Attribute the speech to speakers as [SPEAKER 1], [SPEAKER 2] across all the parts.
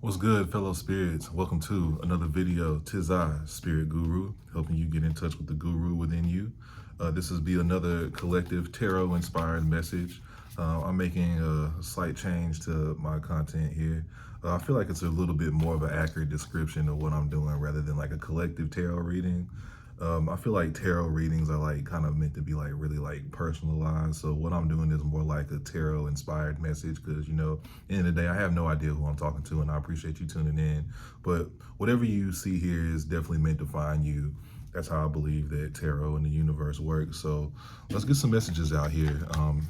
[SPEAKER 1] What's good, fellow spirits? Welcome to another video. Tis I, Spiritgooroo, helping you get in touch with the guru within you. This is be another collective tarot-inspired message. I'm making a slight change to my content here. I feel like it's a little bit more of an accurate description of what I'm doing rather than like a collective tarot reading. I feel like tarot readings are like kind of meant to be like really like personalized. So what I'm doing is more like a tarot inspired message because, you know, end of the day, I have no idea who I'm talking to and I appreciate you tuning in. But whatever you see here is definitely meant to find you. That's how I believe that tarot and the universe works. So let's get some messages out here.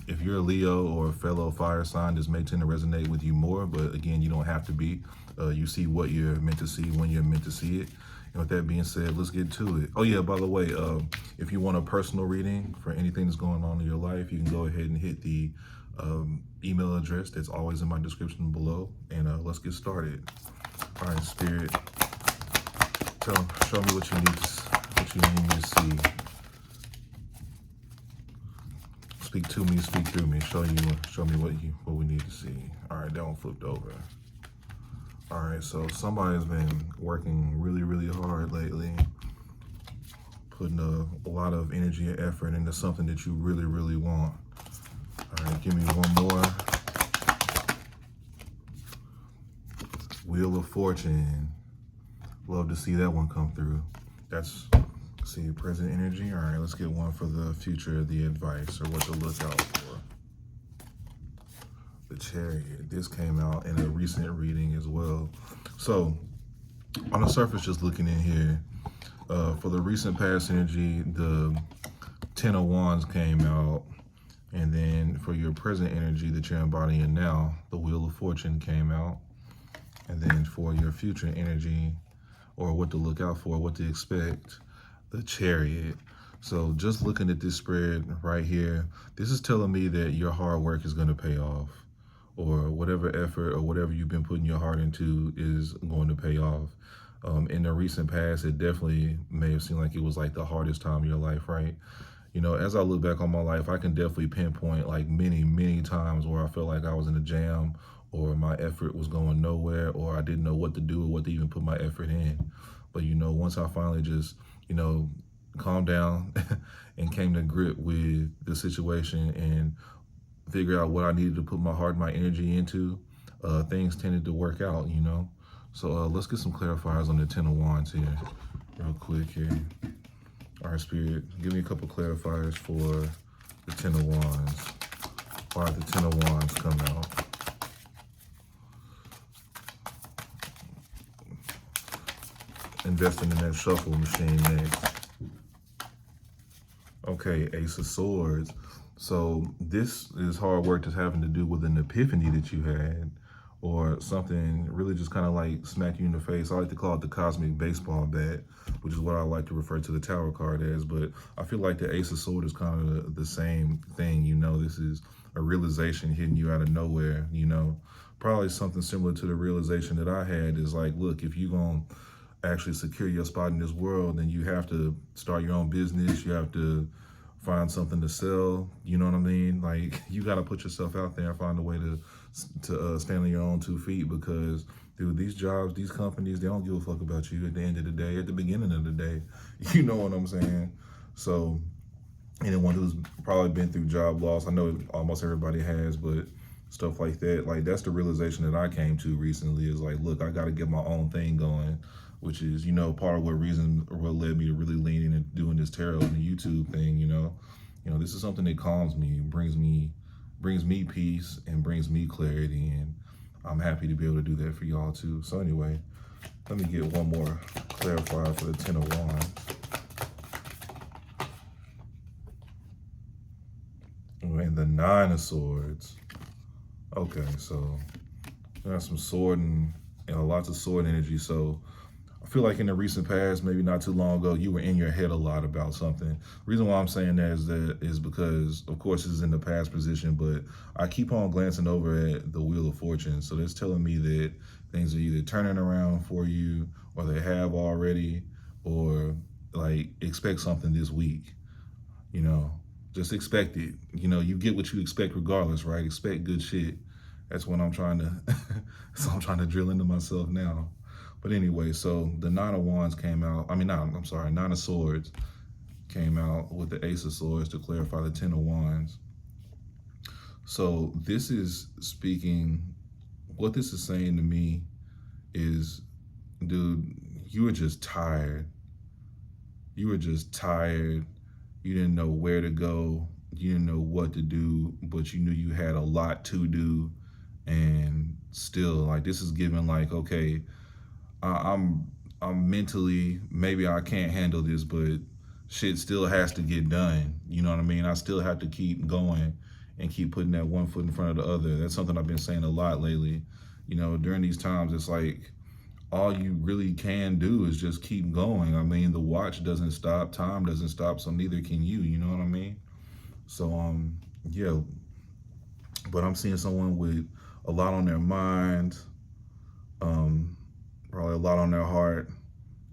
[SPEAKER 1] If you're a Leo or a fellow fire sign, this may tend to resonate with you more, but again, you don't have to be. You see what you're meant to see when you're meant to see it. And with that being said, let's get to it. Oh yeah, by the way, if you want a personal reading for anything that's going on in your life, you can go ahead and hit the email address that's always in my description below. And let's get started. All right, Spirit, show me what you need me to see. Speak to me, speak through me. Show me what we need to see. All right, that one flipped over. All right, so somebody's been working really, really hard lately, putting a lot of energy and effort into something that you really, really want. All right, give me one more. Wheel of Fortune. Love to see that one come through. Let's see, present energy. All right, let's get one for the future, the advice, or what to look out for. The Chariot. This came out in a recent reading as well. So on the surface, just looking in here, for the recent past energy, the Ten of Wands came out. And then for your present energy that you're embodying now, the Wheel of Fortune came out. And then for your future energy, or what to look out for, what to expect, the Chariot. So just looking at this spread right here, this is telling me that your hard work is going to pay off, or whatever effort or whatever you've been putting your heart into is going to pay off. In the recent past, it definitely may have seemed like it was like the hardest time of your life, right? You know, as I look back on my life, I can definitely pinpoint like many, many times where I felt like I was in a jam, or my effort was going nowhere, or I didn't know what to do or what to even put my effort in. But, you know, once I finally just, you know, calmed down and came to grip with the situation and figure out what I needed to put my heart and my energy into, things tended to work out, you know. So let's get some clarifiers on the Ten of Wands here real quick here. All right, Spirit, give me a couple clarifiers for the Ten of Wands. Why did the Ten of Wands come out? Investing in that shuffle machine next. Okay, Ace of Swords. So this is hard work that's having to do with an epiphany that you had, or something really just kind of like smack you in the face. I like to call it the cosmic baseball bat, which is what I like to refer to the Tower card as. But I feel like the Ace of Swords is kind of the same thing. You know, this is a realization hitting you out of nowhere, you know. Probably something similar to the realization that I had is like, look, if you're going to actually secure your spot in this world, then you have to start your own business. You have to find something to sell. You know what I mean? Like, you got to put yourself out there and find a way to stand on your own 2 feet, because dude, these jobs, these companies, they don't give a fuck about you at the end of the day, at the beginning of the day. You know what I'm saying? So anyone who's probably been through job loss, I know almost everybody has, but stuff like that, like that's the realization that I came to recently is like, look, I got to get my own thing going, which is, you know, part of what led me to really lean in and doing this tarot and the YouTube thing, you know. This is something that calms me, brings me peace and brings me clarity, and I'm happy to be able to do that for y'all too. So anyway, let me get one more clarifier for the Ten of Wands. And the Nine of Swords. Okay, so we got some sword and lots of sword energy. So I feel like in the recent past, maybe not too long ago, you were in your head a lot about something. The reason why I'm saying that is because, of course, this is in the past position, but I keep on glancing over at the Wheel of Fortune. So that's telling me that things are either turning around for you, or they have already, or like expect something this week, you know. Just expect it. You know, you get what you expect regardless, right? Expect good shit. That's what I'm trying to So I'm trying to drill into myself now. But anyway, so the Nine of Wands came out. I mean, no, I'm sorry, Nine of Swords came out with the Ace of Swords to clarify the Ten of Wands. So this is speaking, what this is saying to me is, dude, you were just tired. You were just tired. You didn't know where to go. You didn't know what to do, but you knew you had a lot to do. And still, like, this is giving like, okay, I'm mentally, maybe I can't handle this, but shit still has to get done. You know what I mean? I still have to keep going and keep putting that one foot in front of the other. That's something I've been saying a lot lately. You know, during these times, it's like all you really can do is just keep going. I mean, the watch doesn't stop, time doesn't stop, so neither can you. You know what I mean? So, yeah. But I'm seeing someone with a lot on their mind, probably a lot on their heart,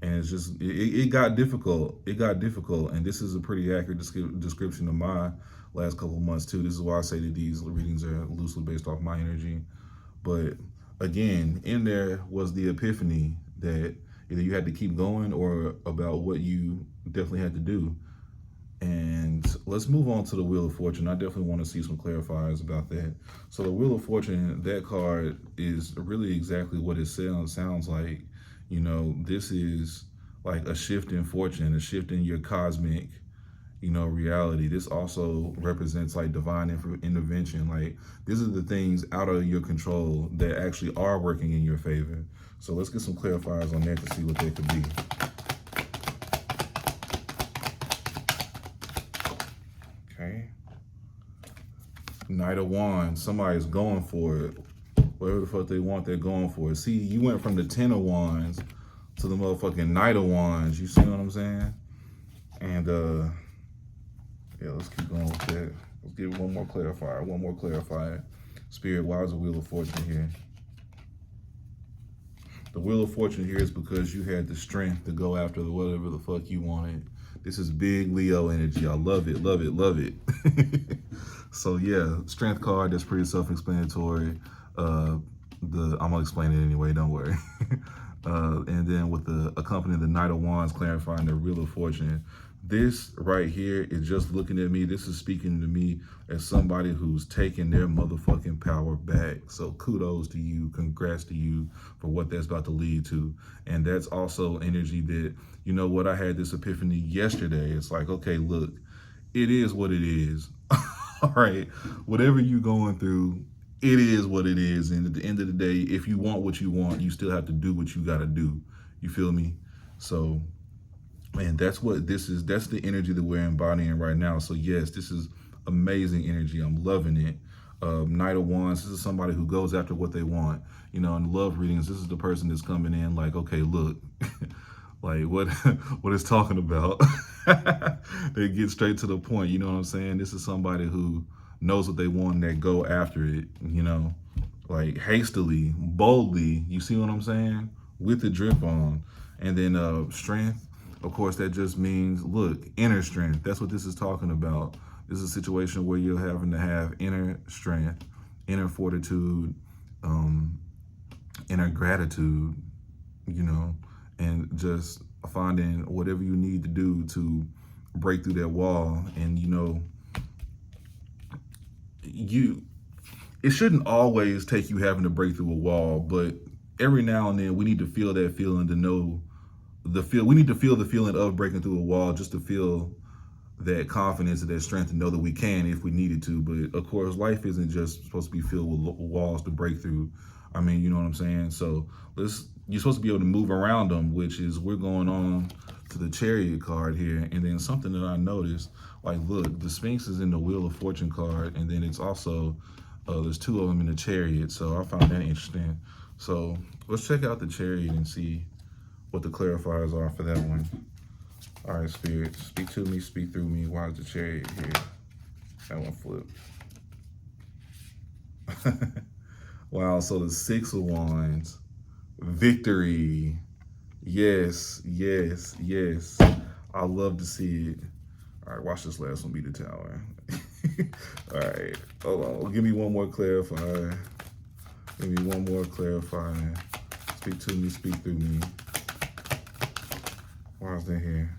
[SPEAKER 1] and it's just it got difficult. It got difficult, and this is a pretty accurate description of my last couple of months too. This is why I say that these readings are loosely based off my energy. But again, in there was the epiphany that either you had to keep going or about what you definitely had to do. And let's move on to the Wheel of Fortune. I definitely want to see some clarifiers about that. So the Wheel of Fortune, that card is really exactly what it sounds like. You know, this is like a shift in fortune, a shift in your cosmic, you know, reality. This also represents like divine intervention. Like, these are the things out of your control that actually are working in your favor. So let's get some clarifiers on that to see what they could be. Okay. Knight of Wands. Somebody's going for it. Whatever the fuck they want, they're going for it. See, you went from the Ten of Wands to the motherfucking Knight of Wands. You see what I'm saying? And, yeah, let's keep going with that. Let's give one more clarifier. One more clarifier. Spirit, why is the Wheel of Fortune here? The Wheel of Fortune here is because you had the strength to go after whatever the fuck you wanted. This is big Leo energy. I love it, love it, love it. So yeah, strength card, that's pretty self-explanatory. I'm gonna explain it anyway, don't worry. And then with the accompanying the Knight of Wands clarifying the Wheel of Fortune, this right here is just looking at me. This is speaking to me as somebody who's taking their motherfucking power back. So kudos to you, congrats to you for what that's about to lead to. And that's also energy that, you know what, I had this epiphany yesterday. It's like, okay, look, it is what it is. All right, whatever you're going through, it is what it is. And at the end of the day, if you want what you want, you still have to do what you got to do. You feel me? So, man, that's what this is. That's the energy that we're embodying right now. So yes, this is amazing energy. I'm loving it. Knight of Wands, this is somebody who goes after what they want. You know, in love readings, this is the person that's coming in like, okay, look, like what it's talking about. They get straight to the point. You know what I'm saying? This is somebody who knows what they want and they go after it, you know, like hastily, boldly. You see what I'm saying? With the drip on. And then strength, of course, that just means, look, inner strength. That's what this is talking about. This is a situation where you're having to have inner strength, inner fortitude, inner gratitude, you know, and just finding whatever you need to do to break through that wall. And, you know, it shouldn't always take you having to break through a wall, but every now and then we need to feel that feeling to know we need to feel the feeling of breaking through a wall just to feel that confidence and that strength to know that we can if we needed to. But of course, life isn't just supposed to be filled with walls to break through. I mean, you know what I'm saying? So you're supposed to be able to move around them, which is, we're going on to the Chariot card here. And then something that I noticed, like, look, the Sphinx is in the Wheel of Fortune card, and then it's also, there's two of them in the Chariot. So I found that interesting. So let's check out the Chariot and see what the clarifiers are for that one. All right, Spirit, speak to me, speak through me. Why is the Chariot here? That one flipped. Wow, so the Six of Wands, victory. Yes, yes, yes. I love to see it. All right, watch this last one be the Tower. All right, hold on. Give me one more clarifier. Give me one more clarifying. Speak to me, speak through me. Why is that here?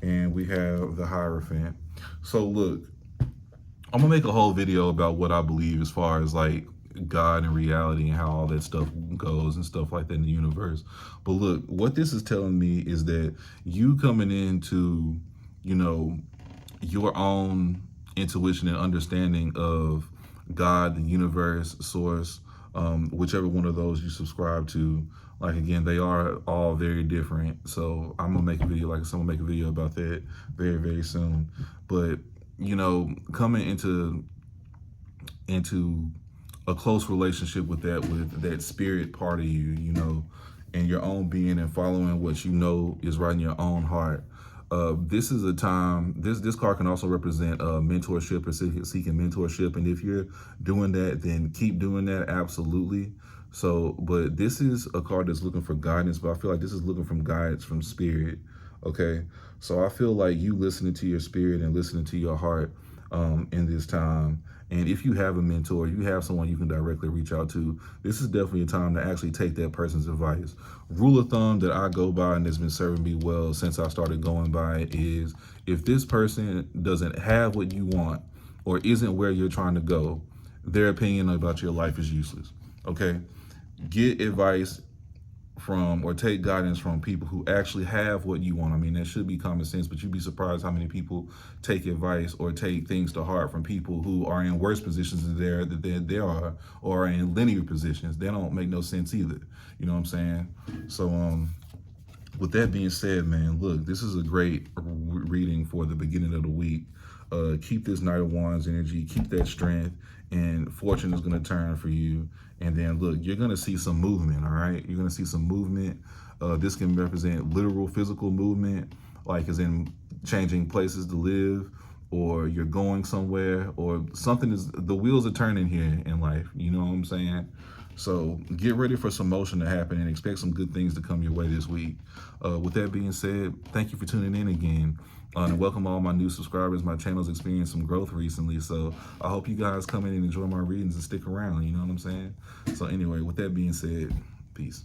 [SPEAKER 1] And we have the Hierophant. So look, I'm gonna make a whole video about what I believe as far as like God and reality and how all that stuff goes and stuff like that in the universe. But look, what this is telling me is that you coming into, you know, your own intuition and understanding of God, the universe, source, whichever one of those you subscribe to. Like, again, they are all very different. So I'm gonna make a video, like I said, I'm gonna make a video about that very, very soon. But, you know, coming into a close relationship with that spirit part of you, you know, and your own being and following what you know is right in your own heart. This is a time, this card can also represent mentorship or seeking mentorship. And if you're doing that, then keep doing that, absolutely. So, but this is a card that's looking for guidance, but I feel like this is looking from guidance from spirit, okay? So I feel like you listening to your spirit and listening to your heart in this time. And if you have a mentor, you have someone you can directly reach out to, this is definitely a time to actually take that person's advice. Rule of thumb that I go by and that's been serving me well since I started going by is, if this person doesn't have what you want or isn't where you're trying to go, their opinion about your life is useless, okay? Get advice from or take guidance from people who actually have what you want. I mean, that should be common sense, but you'd be surprised how many people take advice or take things to heart from people who are in worse positions than they are, or are in linear positions. They don't make no sense either. You know what I'm saying? So, with that being said, man, look, this is a great reading for the beginning of the week. Keep this Knight of Wands energy, keep that strength, and fortune is going to turn for you. And then look, you're going to see some movement, all right? You're going to see some movement. This can represent literal physical movement, like as in changing places to live, or you're going somewhere, or something is, the wheels are turning here in life. You know what I'm saying? So get ready for some motion to happen and expect some good things to come your way this week. With that being said, thank you for tuning in again. And welcome all my new subscribers. My channel's experienced some growth recently, so I hope you guys come in and enjoy my readings and stick around, you know what I'm saying? So anyway, with that being said, peace.